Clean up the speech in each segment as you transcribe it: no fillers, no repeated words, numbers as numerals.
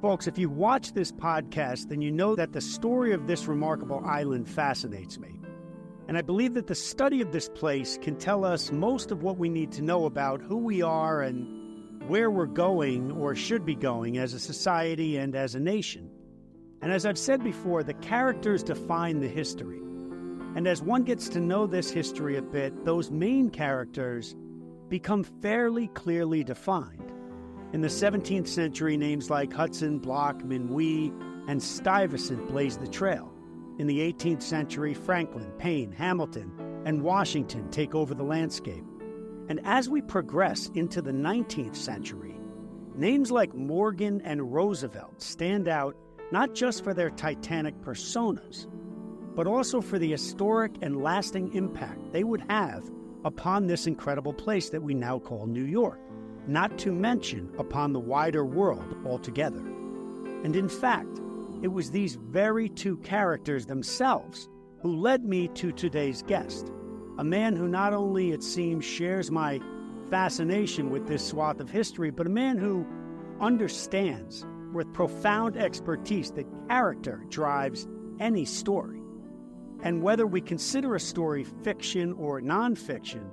Folks, if you watch this podcast, then you know that the story of this remarkable island fascinates me. And I believe that the study of this place can tell us most of what we need to know about who we are and where we're going or should be going as a society and as a nation. And as I've said before, the characters define the history. And as one gets to know this history a bit, those main characters become fairly clearly defined. In the 17th century, names like Hudson, Block, Minuit, and Stuyvesant blazed the trail. In the 18th century, Franklin, Payne, Hamilton, and Washington take over the landscape. And as we progress into the 19th century, names like Morgan and Roosevelt stand out not just for their titanic personas, but also for the historic and lasting impact they would have upon this incredible place that we now call New York, not to mention upon the wider world altogether. And in fact, it was these very two characters themselves who led me to today's guest, a man who not only, it seems, shares my fascination with this swath of history, but a man who understands with profound expertise that character drives any story. And whether we consider a story fiction or nonfiction,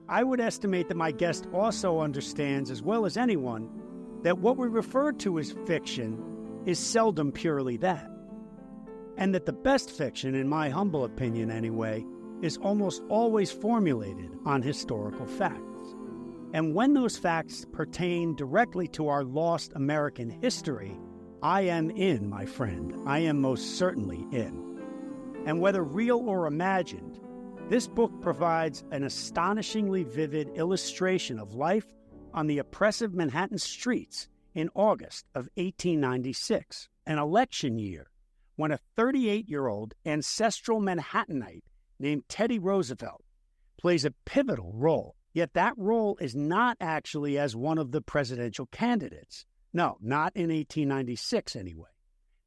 I would estimate that my guest also understands, as well as anyone, that what we refer to as fiction is seldom purely that. And that the best fiction, in my humble opinion anyway, is almost always formulated on historical facts. And when those facts pertain directly to our lost American history, I am in, my friend. I am most certainly in. And whether real or imagined, this book provides an astonishingly vivid illustration of life on the oppressive Manhattan streets in August of 1896, an election year when a 38-year-old ancestral Manhattanite named Teddy Roosevelt plays a pivotal role. Yet that role is not actually as one of the presidential candidates. No, not in 1896 anyway,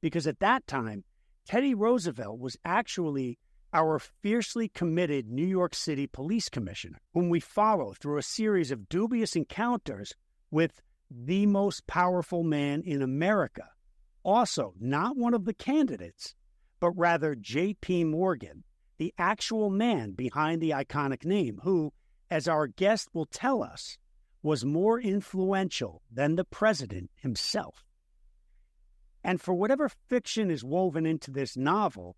because at that time, Teddy Roosevelt was actually our fiercely committed New York City police commissioner, whom we follow through a series of dubious encounters with the most powerful man in America. Also, not one of the candidates, but rather J.P. Morgan, the actual man behind the iconic name, who, as our guest will tell us, was more influential than the president himself. And for whatever fiction is woven into this novel,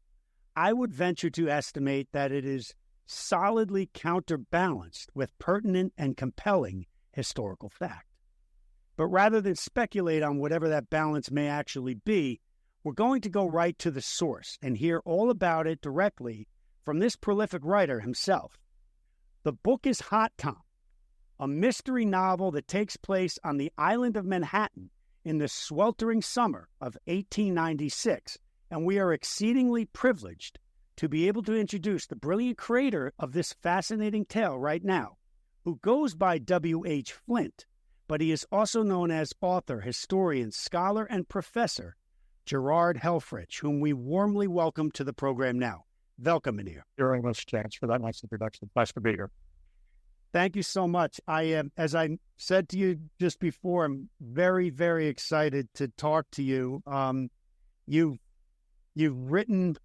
I would venture to estimate that it is solidly counterbalanced with pertinent and compelling historical fact. But rather than speculate on whatever that balance may actually be, we're going to go right to the source and hear all about it directly from this prolific writer himself. The book is Hot Tom, a mystery novel that takes place on the island of Manhattan in the sweltering summer of 1896, and we are exceedingly privileged to be able to introduce the brilliant creator of this fascinating tale right now, who goes by W.H. Flint, but he is also known as author, historian, scholar, and professor Gerard Helferich, whom we warmly welcome to the program now. Welcome, Mynheer. Very much, Chance, for that nice introduction. Nice to be here. Thank you so much. I am, as I said to you just before, I'm very, very excited to talk to you. You've written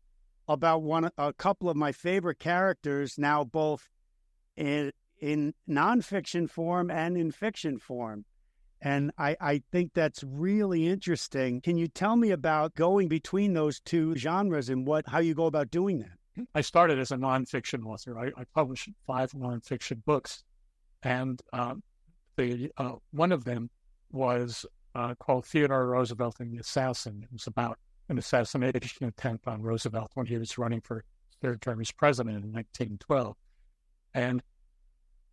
about a couple of my favorite characters now, both in nonfiction form and in fiction form. And I think that's really interesting. Can you tell me about going between those two genres and how you go about doing that? I started as a nonfiction author. I published 5 nonfiction books, and one of them was called Theodore Roosevelt and the Assassin. It was about an assassination attempt on Roosevelt when he was running for third term as president in 1912. And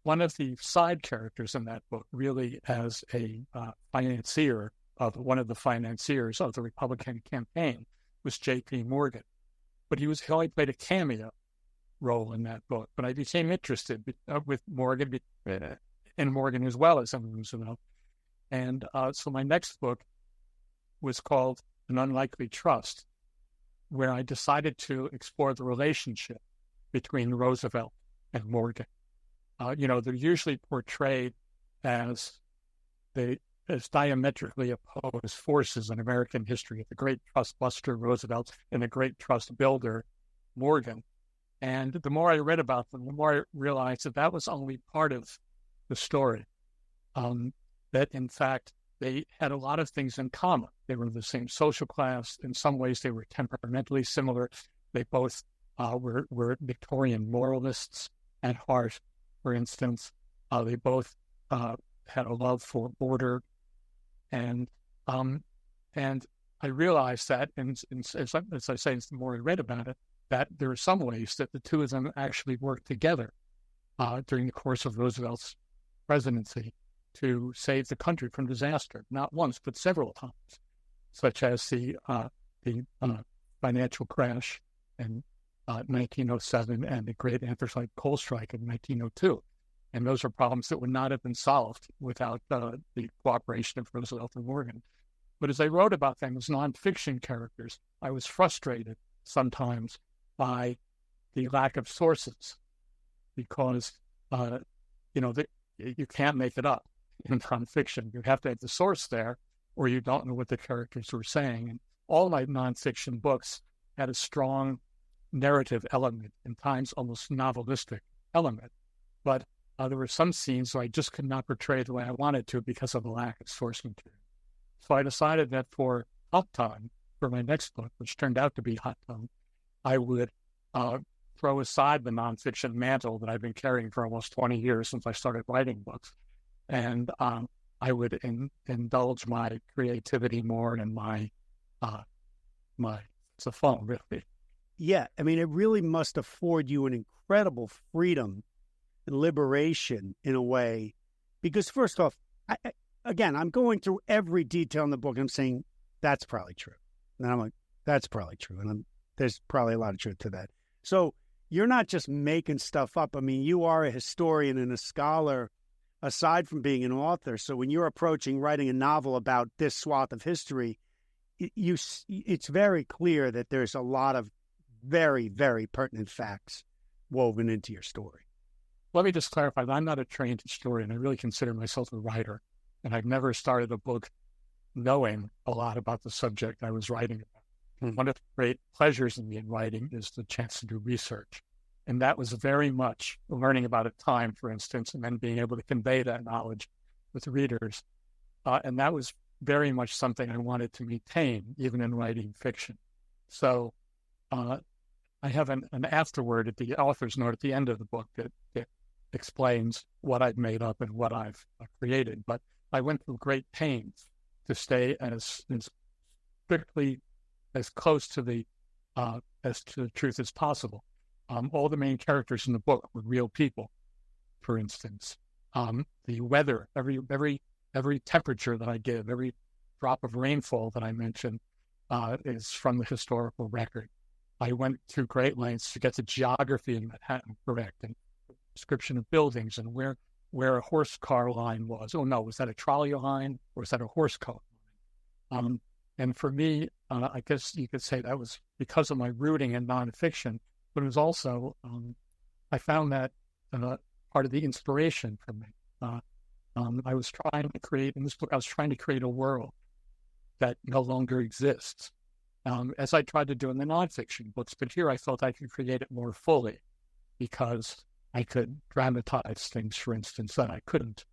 one of the side characters in that book, really as a financier of one of the financiers of the Republican campaign, was J.P. Morgan. But he only played a cameo role in that book. But I became interested with Morgan and Morgan as well as Roosevelt. And so my next book was called An Unlikely Trust, where I decided to explore the relationship between Roosevelt and Morgan. They're usually portrayed as the as diametrically opposed forces in American history, the great trust buster Roosevelt and the great trust builder Morgan. And the more I read about them, the more I realized that that was only part of the story. That in fact, they had a lot of things in common. They were the same social class. In some ways, they were temperamentally similar. They both were Victorian moralists at heart, for instance. They both had a love for order. And I realized that, and as I say, the more I read about it, that there are some ways that the two of them actually worked together during the course of Roosevelt's presidency to save the country from disaster, not once, but several times, such as the financial crash in 1907 and the great anthracite coal strike in 1902. And those are problems that would not have been solved without the cooperation of Roosevelt and Morgan. But as I wrote about them as nonfiction characters, I was frustrated sometimes by the lack of sources, because you can't make it up in nonfiction. You have to have the source there, or you don't know what the characters were saying. And all my nonfiction books had a strong narrative element, in times almost novelistic element. But there were some scenes where I just could not portray the way I wanted to because of the lack of source material. So I decided that for Hot Time, for my next book, which turned out to be Hot Time, I would throw aside the nonfiction mantle that I've been carrying for almost 20 years since I started writing books. And I would indulge my creativity more and my it's a fun, really. Yeah, I mean, it really must afford you an incredible freedom and liberation in a way, because first off, I'm going through every detail in the book and I'm saying, that's probably true. And I'm like, that's probably true. And there's probably a lot of truth to that. So you're not just making stuff up. I mean, you are a historian and a scholar aside from being an author. So when you're approaching writing a novel about this swath of history, it's very clear that there's a lot of very, very pertinent facts woven into your story. Let me just clarify that I'm not a trained historian. I really consider myself a writer, and I've never started a book knowing a lot about the subject I was writing about. One of the great pleasures in me in writing is the chance to do research. And that was very much learning about a time, for instance, and then being able to convey that knowledge with readers. And that was very much something I wanted to maintain, even in writing fiction. So I have an afterword at the author's note at the end of the book that explains what I've made up and what I've created. But I went through great pains to stay as strictly as close to the truth as possible. All the main characters in the book were real people, for instance. The weather, every temperature that I give, every drop of rainfall that I mention is from the historical record. I went to great lengths to get the geography in Manhattan correct, and description of buildings and where a horse car line was. Oh no, was that a trolley line or was that a horse car line? And for me, I guess you could say that was because of my rooting in nonfiction, but it was also, I found that part of the inspiration for me. I was trying to create, in this book, I was trying to create a world that no longer exists, as I tried to do in the nonfiction books. But here I felt I could create it more fully because I could dramatize things, for instance, that I couldn't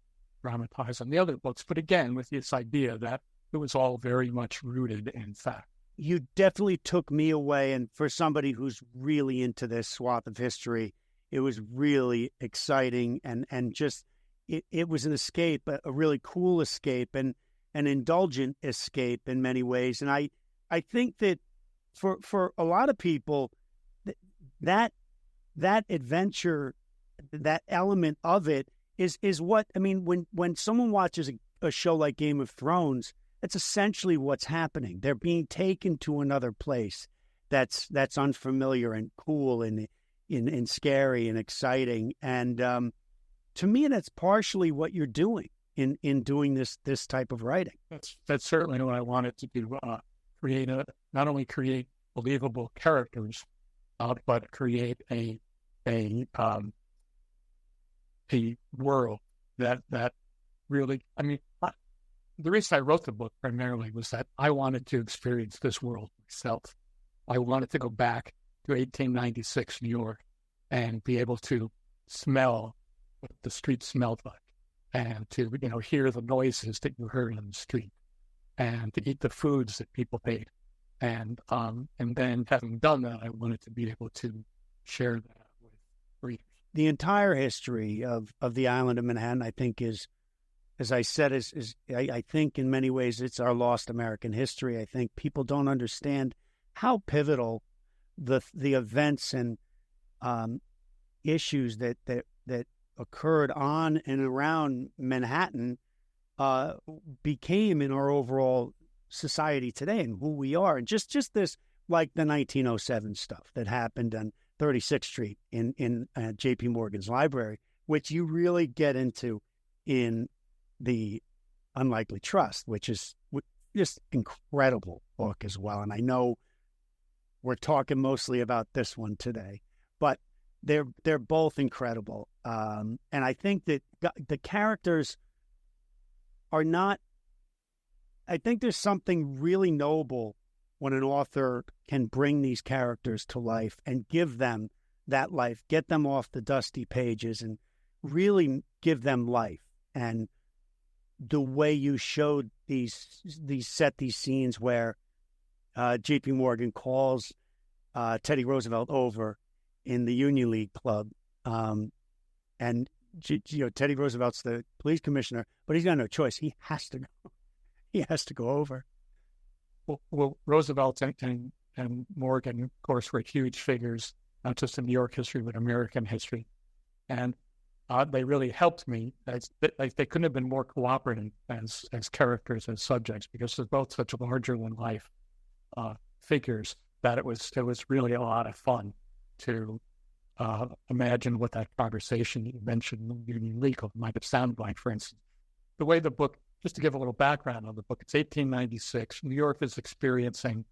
dramatize in the other books. But again, with this idea that it was all very much rooted in fact. You definitely took me away, and for somebody who's really into this swath of history, it was really exciting and just it was an escape, a really cool escape, and an indulgent escape in many ways. And I think that for a lot of people, that adventure, that element of it is what, I mean, when someone watches a show like Game of Thrones, that's essentially what's happening. They're being taken to another place that's unfamiliar and cool and scary and exciting. And to me, that's partially what you're doing in doing this type of writing. That's certainly what I wanted to do. Not only create believable characters, but create a world that really, I mean, the reason I wrote the book primarily was that I wanted to experience this world myself. I wanted to go back to 1896 New York and be able to smell what the street smelled like, and to hear the noises that you heard on the street, and to eat the foods that people ate, and then having done that, I wanted to be able to share that with readers. The entire history of the island of Manhattan, I think, is, as I said, I think in many ways it's our lost American history. I think people don't understand how pivotal the events and issues that occurred on and around Manhattan became in our overall society today and who we are. And just this, like the 1907 stuff that happened on 36th Street in J.P. Morgan's library, which you really get into in The Unlikely Trust, which is just incredible book as well. And I know we're talking mostly about this one today, but they're both incredible. And I think that the characters are not, I think there's something really noble when an author can bring these characters to life and give them that life, get them off the dusty pages and really give them life. And the way you showed these scenes where J.P. Morgan calls Teddy Roosevelt over in the Union League Club, and Teddy Roosevelt's the police commissioner, but he's got no choice. He has to go. He has to go over. Well, Roosevelt and Morgan, of course, were huge figures, not just in New York history, but American history. And they really helped me. They couldn't have been more cooperative as characters, as subjects, because they're both such larger-than-life figures that it was really a lot of fun to imagine what that conversation you mentioned, Union Legal, might have sounded like. For instance, the way the book, just to give a little background on the book, it's 1896. New York is experiencing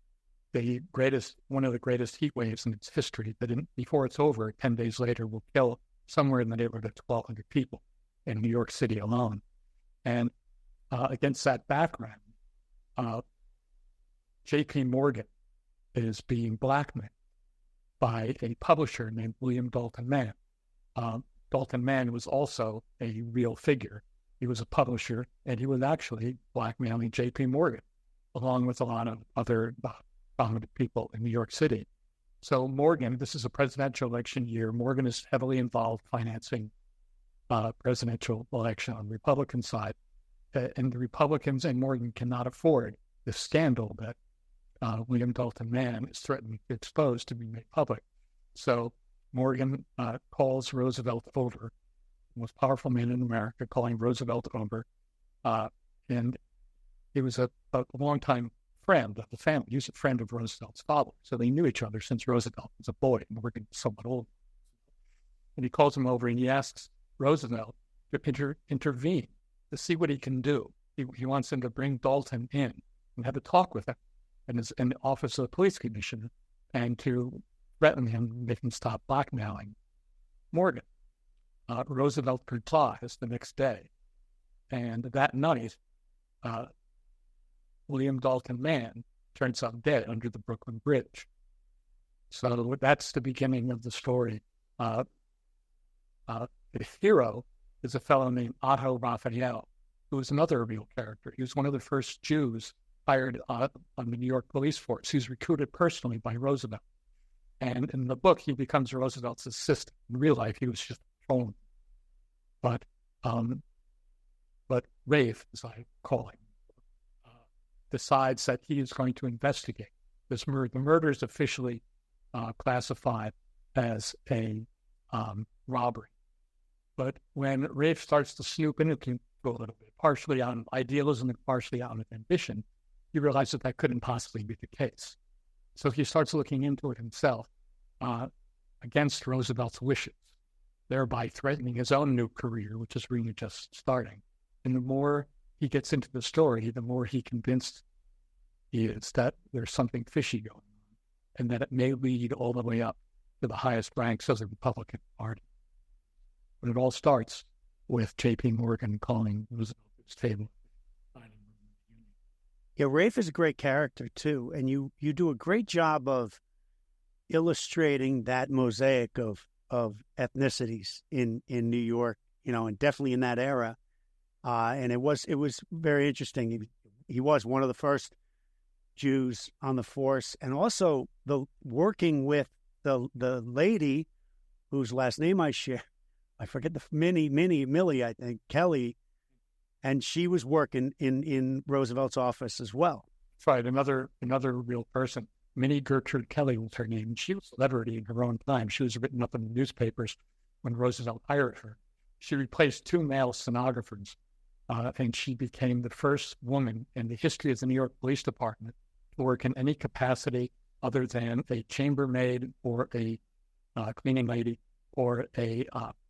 one of the greatest heat waves in its history that before it's over, 10 days later, will kill somewhere in the neighborhood of 1,200 people in New York City alone. And against that background, J.P. Morgan is being blackmailed by a publisher named William Dalton Mann. Dalton Mann was also a real figure. He was a publisher, and he was actually blackmailing J.P. Morgan, along with a lot of other prominent people in New York City. So Morgan, this is a presidential election year. Morgan is heavily involved financing presidential election on the Republican side. And the Republicans and Morgan cannot afford the scandal that William Dalton Mann is threatening to expose to be made public. So Morgan calls Roosevelt over, the most powerful man in America, calling Roosevelt over. And he was a longtime friend of the family. He was a friend of Roosevelt's father. So they knew each other since Roosevelt was a boy. Morgan was somewhat old. And he calls him over and he asks Roosevelt to intervene, to see what he can do. He wants him to bring Dalton in and have a talk with him in the office of the police commissioner, and to threaten him, make him stop blackmailing Morgan. Roosevelt replies the next day, and that night, William Dalton Mann turns up dead under the Brooklyn Bridge. So that's the beginning of the story. The hero is a fellow named Otto Raphael, who is another real character. He was one of the first Jews hired on the New York police force. He's recruited personally by Roosevelt. And in the book, he becomes Roosevelt's assistant. In real life, he was just a patrolman. But Rafe, as I call him, decides that he is going to investigate this murder. The murder is officially classified as a robbery. But when Rafe starts to snoop into it a little bit, partially out of idealism and partially out of ambition, he realizes that couldn't possibly be the case. So he starts looking into it himself against Roosevelt's wishes, thereby threatening his own new career, which is really just starting. And the more he gets into the story, the more he convinced he is that there's something fishy going on, and that it may lead all the way up to the highest ranks of the Republican Party. But it all starts with J.P. Morgan calling Roosevelt to his table. Yeah, Rafe is a great character too, and you do a great job of illustrating that mosaic of ethnicities in New York, and definitely in that era. And it was very interesting. He was one of the first Jews on the force, and also the working with the lady whose last name I share. I forget Millie, I think, Kelly, and she was working in Roosevelt's office as well. That's right. Another real person. Minnie Gertrude Kelly was her name. She was a celebrity in her own time. She was written up in the newspapers when Roosevelt hired her. She replaced two male stenographers, and she became the first woman in the history of the New York Police Department to work in any capacity other than a chambermaid or a cleaning lady or a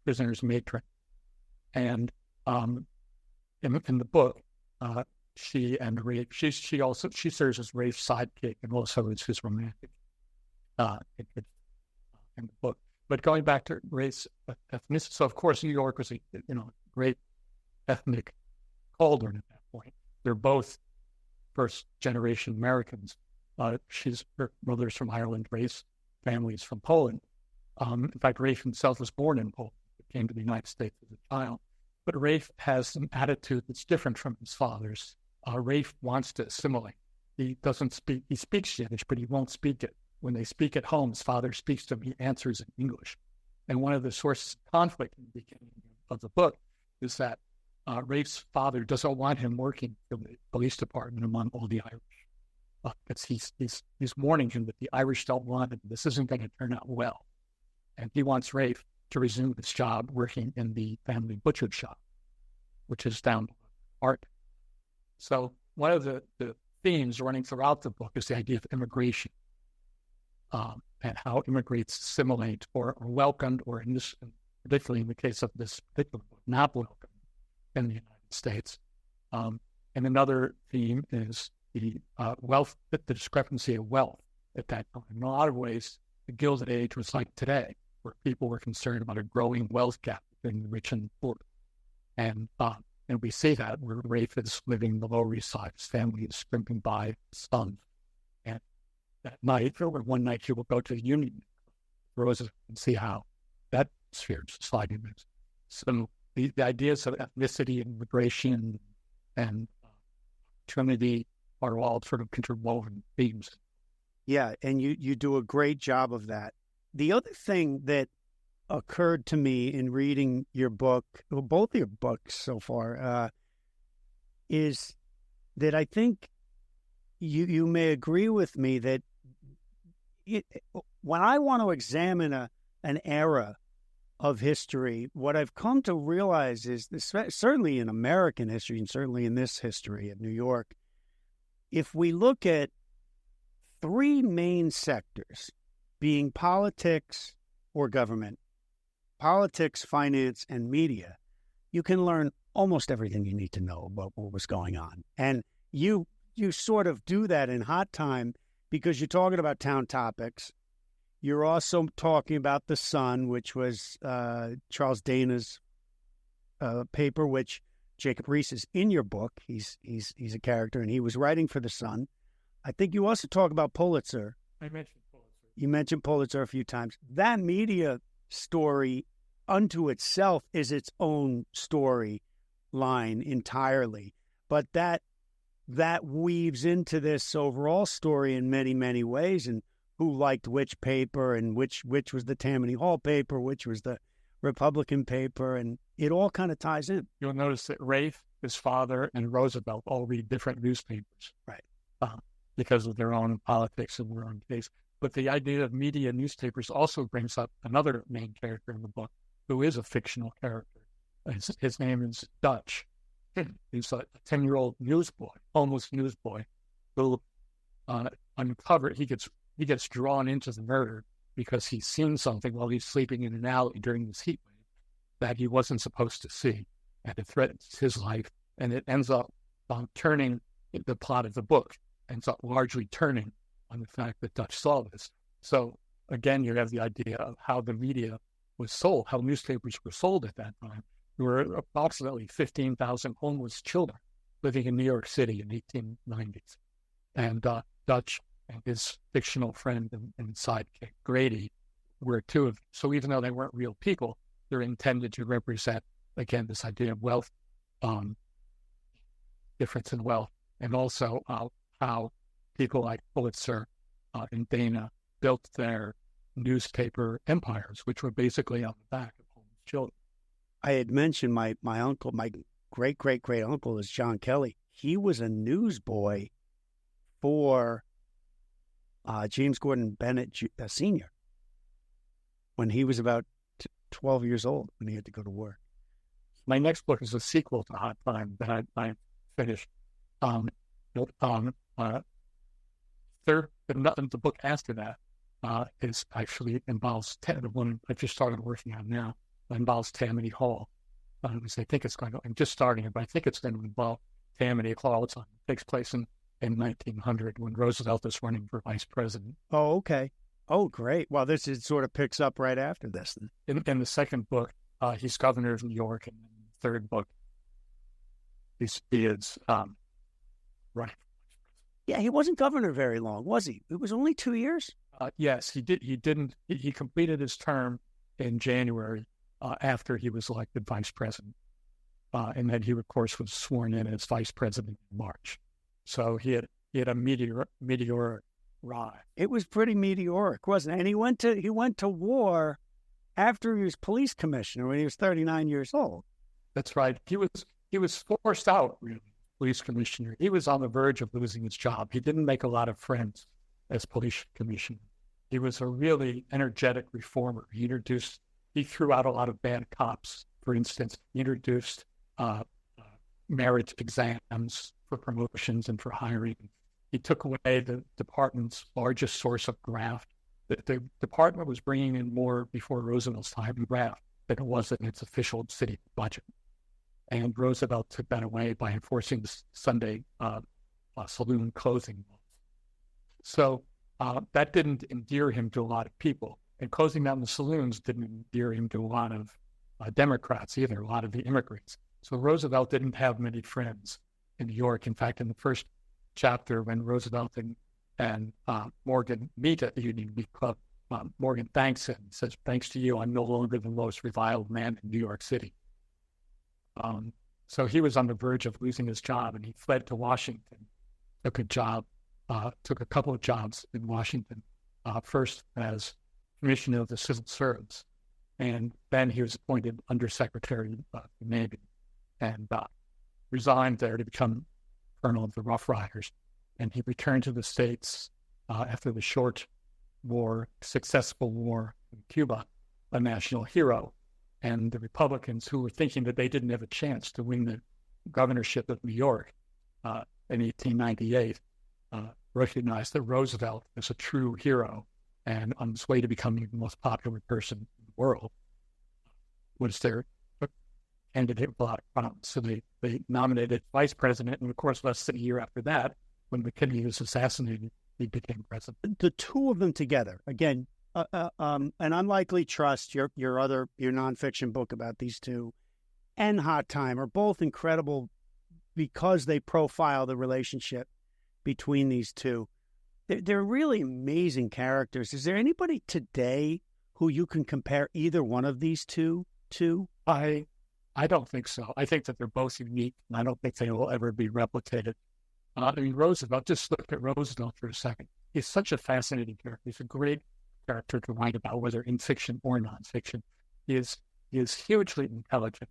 prisoner's matron. And in the book, she and Rafe, she serves as Rafe's sidekick and also as his romantic in the book. But going back to Rafe's ethnicity, so of course New York was a great ethnic cauldron at that point. They're both first generation Americans. Her mother's from Ireland, Rafe's family is from Poland. In fact, Rafe himself was born in Poland, came to the United States as a child. But Rafe has an attitude that's different from his father's. Rafe wants to assimilate. He speaks Yiddish, but he won't speak it. When they speak at home, his father speaks to him, he answers in English. And one of the sources of conflict in the beginning of the book is that Rafe's father doesn't want him working in the police department among all the Irish. Because he's warning him that the Irish don't want him. This isn't going to turn out well. And he wants Rafe to resume his job working in the family butcher shop, which is down Art. So one of the themes running throughout the book is the idea of immigration, and how immigrants assimilate or are welcomed, or particularly in the case of this particular book, not welcomed in the United States. And another theme is the discrepancy of wealth at that time. In a lot of ways, the Gilded Age was like today, where people were concerned about a growing wealth gap between the rich and the poor. And we see that where Rafe is living in the Lower East Side. His family is scrimping by his sons. And that night, or one night, he will go to the Union Roosevelt and see how that sphere of society moves. So the ideas of ethnicity and immigration and opportunity are all sort of interwoven themes. Yeah, and you do a great job of that. The other thing that occurred to me in reading your book, well, both of your books so far, is that I think you may agree with me that when I want to examine an era of history, what I've come to realize is this, certainly in American history and certainly in this history of New York, if we look at three main sectors, being politics or government, politics, finance, and media, you can learn almost everything you need to know about what was going on. And you sort of do that in Hot Time because you're talking about town topics. You're also talking about The Sun, which was Charles Dana's paper, which Jacob Riis is in your book. He's a character, and he was writing for The Sun. I think you also talk about Pulitzer. I mentioned Pulitzer. You mentioned Pulitzer a few times. That media story unto itself is its own story line entirely. But that weaves into this overall story in many, many ways, and who liked which paper and which was the Tammany Hall paper, which was the Republican paper, and it all kind of ties in. You'll notice that Rafe, his father, and Roosevelt all read different newspapers. Right. Because of their own politics and their own case. But the idea of media newspapers also brings up another main character in the book, who is a fictional character. His name is Dutch. He's a 10-year-old newsboy, homeless newsboy, who he gets drawn into the murder because he's seen something while he's sleeping in an alley during this heat wave that he wasn't supposed to see, and it threatens his life, and it ends up turning the plot of the book. Ends up largely turning on the fact that Dutch saw this. So again, you have the idea of how the media was sold, how newspapers were sold at that time. There were approximately 15,000 homeless children living in New York City in the 1890s. And Dutch and his fictional friend and sidekick, Grady, were two of them. So even though they weren't real people, they're intended to represent, again, this idea of wealth, difference in wealth, and also how people like Pulitzer and Dana built their newspaper empires, which were basically on the back of homeless children. I had mentioned my uncle, my great uncle is John Kelly. He was a newsboy for James Gordon Bennett Sr. when he was about 12 years old when he had to go to work. My next book is a sequel to Hot Time that I finished. The book after that is actually involves the one I just started working on now. Involves Tammany Hall. I think it's going to. I'm just starting it, but I think it's going to involve Tammany Hall. It takes place in 1900 when Roosevelt is running for vice president. Oh, okay. Oh, great. Well, sort of picks up right after this. Then. In the second book, he's governor of New York, and in the third book, he is running. Yeah, he wasn't governor very long, was he? It was only 2 years. Yes, he did. He completed his term in January after he was elected vice president, and then he, of course, was sworn in as vice president in March. So he had a meteoric rise. It was pretty meteoric, wasn't it? And he went to war after he was police commissioner when he was 39 years old. That's right. He was forced out, really, police commissioner. He was on the verge of losing his job. He didn't make a lot of friends as police commissioner. He was a really energetic reformer. He threw out a lot of bad cops. For instance, he introduced merit exams for promotions and for hiring. He took away the department's largest source of graft. The department was bringing in more before Roosevelt's time in graft than it was in its official city budget. And Roosevelt took that away by enforcing the Sunday saloon closing laws. So that didn't endear him to a lot of people. And closing down the saloons didn't endear him to a lot of Democrats either, a lot of the immigrants. So Roosevelt didn't have many friends in New York. In fact, in the first chapter, when Roosevelt and Morgan meet at the Union Beat Club, Morgan thanks him, says, "Thanks to you, I'm no longer the most reviled man in New York City." So he was on the verge of losing his job, and he fled to Washington, took a couple of jobs in Washington, first as commissioner of the civil service, and then he was appointed undersecretary of the Navy, and resigned there to become colonel of the Rough Riders. And he returned to the States after the short war, successful war in Cuba, a national hero. And the Republicans, who were thinking that they didn't have a chance to win the governorship of New York in 1898, recognized that Roosevelt was a true hero and on his way to becoming the most popular person in the world, was their candidate with a lot of promise. So they nominated vice president, and of course, less than a year after that, when McKinley was assassinated, he became president. The two of them together, again, an Unlikely Trust, your nonfiction book about these two, and Hot Time are both incredible because they profile the relationship between these two. They're really amazing characters. Is there anybody today who you can compare either one of these two to? I don't think so. I think that they're both unique, and I don't think they will ever be replicated. Roosevelt, just look at Roosevelt for a second. He's such a fascinating character. He's a great character to write about, whether in fiction or nonfiction. He is hugely intelligent.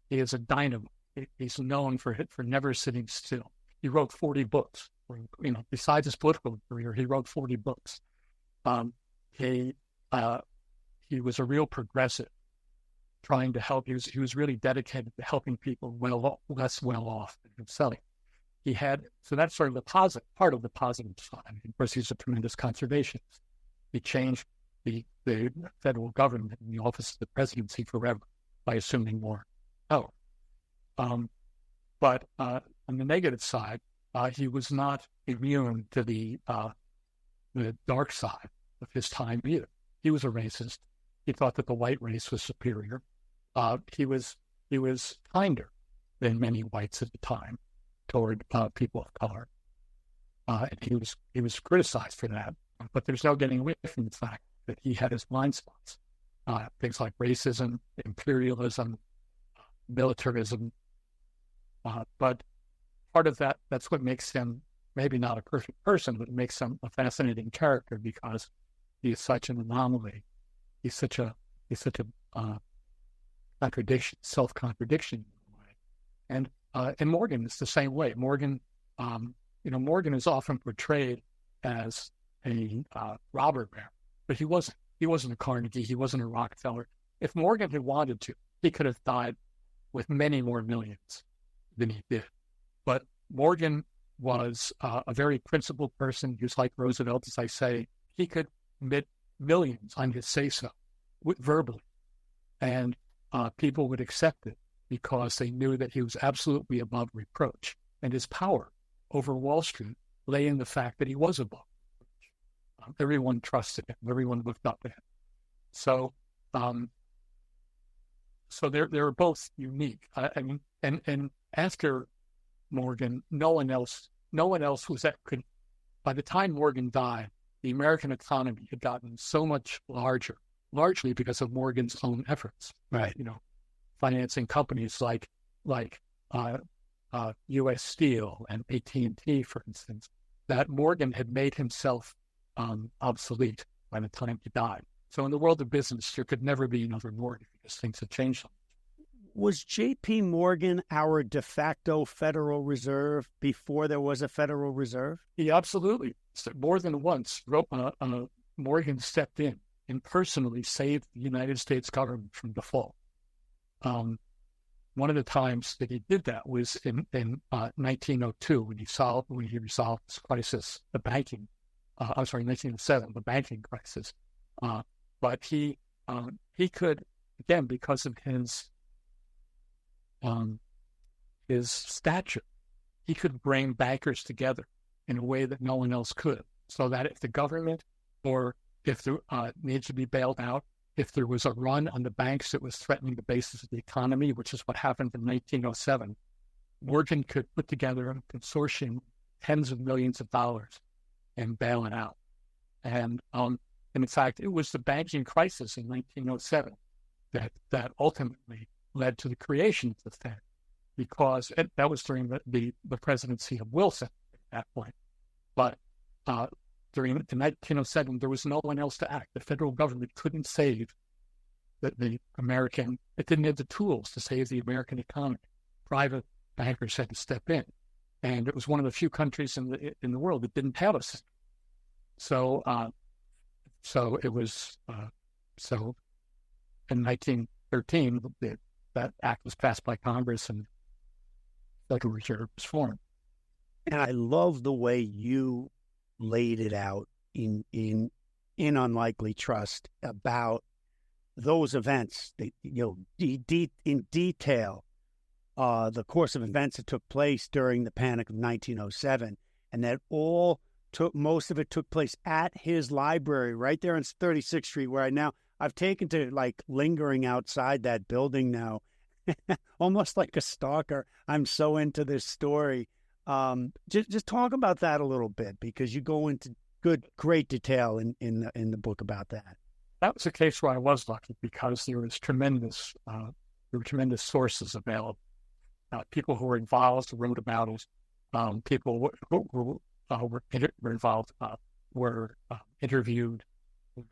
He is a dynamo. He's known for never sitting still. He wrote 40 books. Besides his political career, he wrote 40 books. He was a real progressive, trying to help. He was really dedicated to helping people less well off than himself. So that's sort of the part of the positive side. Of course, he's a tremendous conservationist. He changed the federal government and the office of the presidency forever by assuming more power. But on the negative side, he was not immune to the dark side of his time either. He was a racist. He thought that the white race was superior. He was kinder than many whites at the time, toward people of color. And he was criticized for that. But there's no getting away from the fact that he had his blind spots. Things like racism, imperialism, militarism. But part of that's what makes him maybe not a perfect person, but it makes him a fascinating character because he is such an anomaly. He's such a contradiction, self-contradiction in a way. And Morgan is the same way. Morgan is often portrayed as a robber baron, but he wasn't. He wasn't a Carnegie. He wasn't a Rockefeller. If Morgan had wanted to, he could have died with many more millions than he did. But Morgan was a very principled person. He was like Roosevelt, as I say. He could commit millions on his say-so verbally, and people would accept it because they knew that he was absolutely above reproach. And his power over Wall Street lay in the fact that he was above reproach. Everyone trusted him. Everyone looked up to him. So, so they were both unique. And after Morgan, no one else was that could. By the time Morgan died, the American economy had gotten so much larger, largely because of Morgan's own efforts. Right. Financing companies like U.S. Steel and AT&T, for instance, that Morgan had made himself obsolete by the time he died. So in the world of business, there could never be another Morgan because things had changed so much. Was J.P. Morgan our de facto Federal Reserve before there was a Federal Reserve? He absolutely, more than once, Morgan stepped in and personally saved the United States government from default. One of the times that he did that was in 1902 when he resolved this crisis, 1907, the banking crisis. But he could, again, because of his stature, he could bring bankers together in a way that no one else could. So that if the government, or if there needs to be bailed out, if there was a run on the banks that was threatening the basis of the economy, which is what happened in 1907, Morgan could put together a consortium, tens of millions of dollars, and bail it out. And in fact, it was the banking crisis in 1907 that ultimately led to the creation of the Fed, because that was during the presidency of Wilson at that point. But during 1907, there was no one else to act. The federal government couldn't save the American. It didn't have the tools to save the American economy. Private bankers had to step in, and it was one of the few countries in the world that didn't have a system. So it was so in 1913 that act was passed by Congress and the Federal Reserve was formed. And I love the way you laid it out in Unlikely Trust about those events, in detail, the course of events that took place during the Panic of 1907, and that most of it took place at his library right there on 36th Street, where I've taken to lingering outside that building now, almost like a stalker. I'm so into this story. Just talk about that a little bit, because you go into great detail in the book about that. That was a case where I was lucky because there were tremendous sources available. People who were involved wrote about it. People who were involved were interviewed. There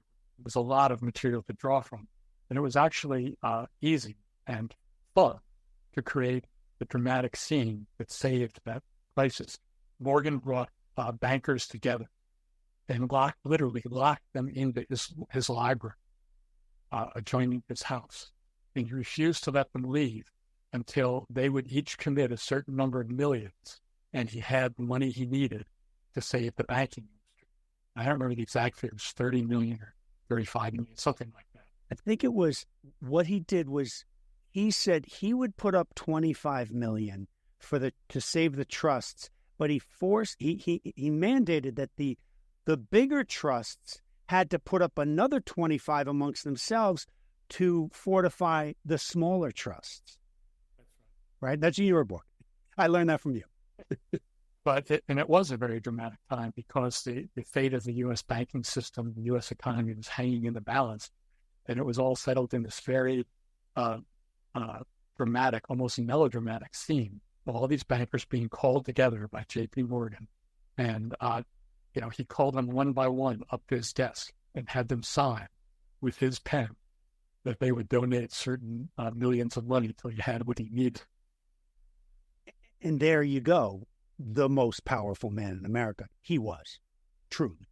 was a lot of material to draw from, and it was actually easy and fun to create the dramatic scene that saved that crisis. Morgan brought bankers together and literally locked them into his library adjoining his house. And he refused to let them leave until they would each commit a certain number of millions, and he had the money he needed to save the banking industry. I don't remember the exact figures, 30 million or 35 million, something like that. I think it was, what he did was, he said he would put up 25 million to save the trusts, but he mandated that the bigger trusts had to put up another 25 amongst themselves to fortify the smaller trusts. That's right. Right? That's in your book. I learned that from you. And it was a very dramatic time because the fate of the U.S. banking system, the U.S. economy was hanging in the balance, and it was all settled in this very dramatic, almost melodramatic scene of all these bankers being called together by J.P. Morgan. And, he called them one by one up to his desk and had them sign with his pen that they would donate certain millions of money until he had what he needed. And there you go. The most powerful man in America. He was, truly.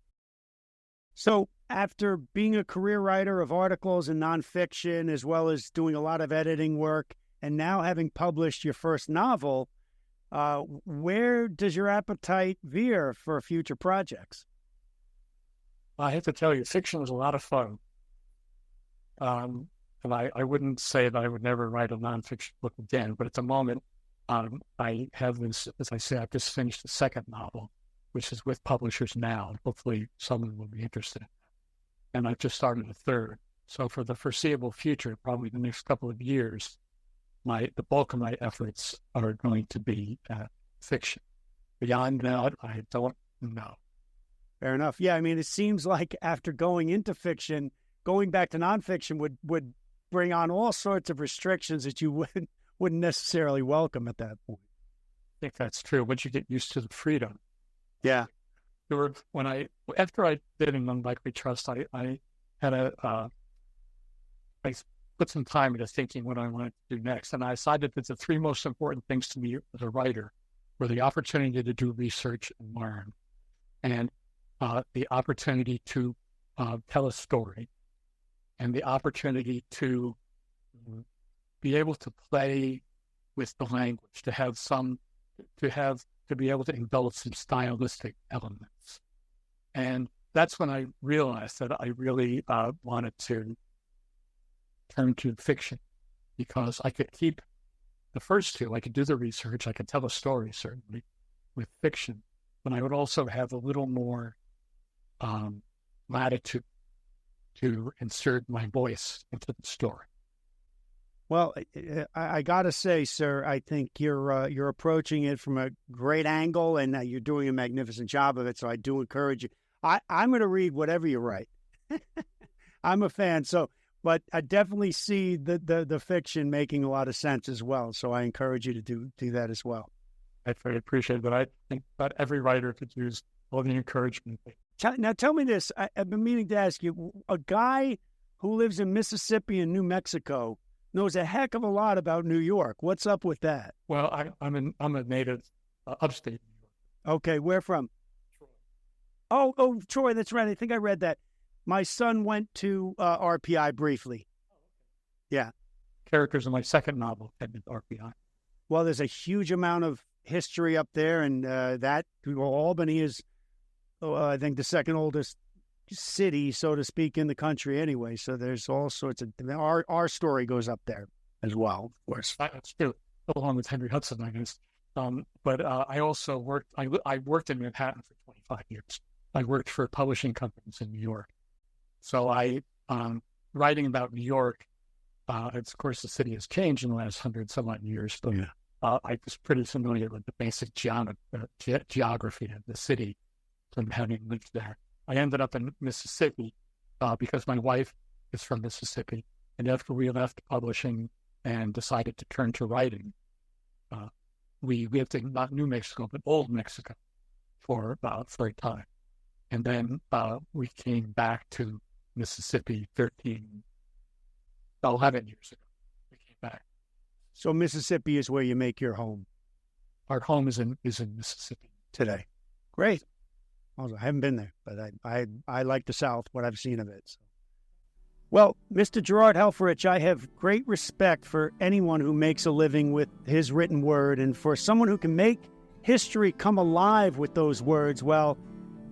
So after being a career writer of articles and nonfiction, as well as doing a lot of editing work, and now having published your first novel, where does your appetite veer for future projects? I have to tell you, fiction was a lot of fun. And I wouldn't say that I would never write a nonfiction book again, but at the moment, I have this, as I say, I've just finished the second novel, which is with publishers now. Hopefully someone will be interested. And I've just started a third. So for the foreseeable future, probably the next couple of years, the bulk of my efforts are going to be fiction. Beyond that, I don't know. Fair enough. Yeah, I mean, it seems like after going into fiction, going back to nonfiction would bring on all sorts of restrictions that you wouldn't necessarily welcome at that point. I think that's true. Once you get used to the freedom. Yeah. After I did an Unlikely Trust, I put some time into thinking what I wanted to do next. And I decided that the three most important things to me as a writer were the opportunity to do research and learn, and the opportunity to tell a story, and the opportunity to be able to play with the language, to be able to indulge some stylistic elements. And that's when I realized that I really wanted to turn to fiction, because I could keep the first two. I could do the research, I could tell a story, certainly, with fiction, but I would also have a little more latitude to insert my voice into the story. Well, I got to say, sir, I think you're approaching it from a great angle, and you're doing a magnificent job of it. So I do encourage you. I'm going to read whatever you write. I'm a fan. But I definitely see the fiction making a lot of sense as well. So I encourage you to do that as well. I very appreciate it. But I think that every writer could use all the encouragement. Now, tell me this. I've been meaning to ask you, a guy who lives in Mississippi and New Mexico knows a heck of a lot about New York. What's up with that? Well, I'm a native upstate New York. Okay, where from? Troy. Oh, Troy, that's right. I think I read that. My son went to RPI briefly. Yeah. Characters in my second novel headed RPI. Well, there's a huge amount of history up there, and Albany is, I think, the second oldest city, so to speak, in the country anyway. So there's all sorts of, our story goes up there as well, of course. That's true, along with Henry Hudson, I guess. But I also worked in Manhattan for 25 years. I worked for publishing companies in New York. So writing about New York, of course, the city has changed in the last 100 some odd years, but I was pretty familiar with the basic geography of the city from having lived there. I ended up in Mississippi because my wife is from Mississippi. And after we left publishing and decided to turn to writing, we lived in not New Mexico, but Old Mexico for a time. And then we came back to Mississippi 11 years ago. We came back. So Mississippi is where you make your home. Our home is in Mississippi today. Great. Also, I haven't been there, but I like the South, what I've seen of it. So. Well, Mr. Gerard Helferich, I have great respect for anyone who makes a living with his written word, and for someone who can make history come alive with those words. Well,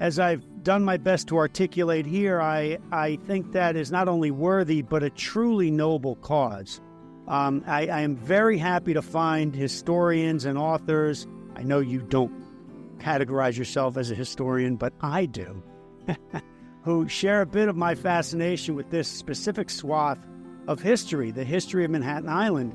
as I've done my best to articulate here, I think that is not only worthy, but a truly noble cause. I am very happy to find historians and authors. I know you don't categorize yourself as a historian, but I do, who share a bit of my fascination with this specific swath of history, the history of Manhattan Island.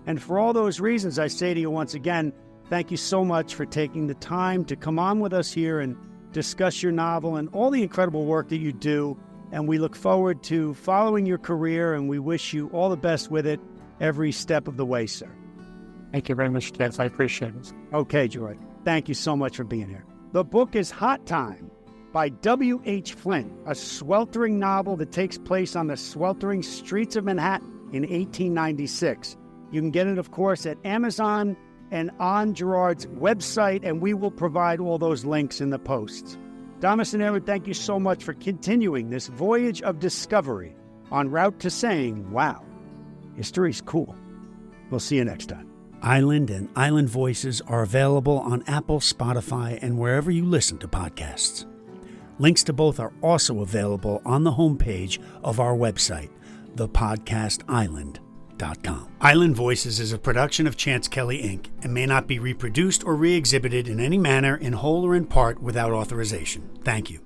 And for all those reasons, I say to you once again, thank you so much for taking the time to come on with us here and discuss your novel and all the incredible work that you do. And we look forward to following your career, and we wish you all the best with it every step of the way, sir. Thank you very much, Jeff. I appreciate it. Okay, Gerard. Thank you so much for being here. The book is Hot Time by W.H. Flint, a sweltering novel that takes place on the sweltering streets of Manhattan in 1896. You can get it, of course, at Amazon and on Gerard's website, and we will provide all those links in the posts. Damas and Aaron, thank you so much for continuing this voyage of discovery en route to saying, wow, history's cool. We'll see you next time. Island and Island Voices are available on Apple, Spotify, and wherever you listen to podcasts. Links to both are also available on the homepage of our website, thepodcastisland.com. Island Voices is a production of Chance Kelly, Inc. and may not be reproduced or re-exhibited in any manner in whole or in part without authorization. Thank you.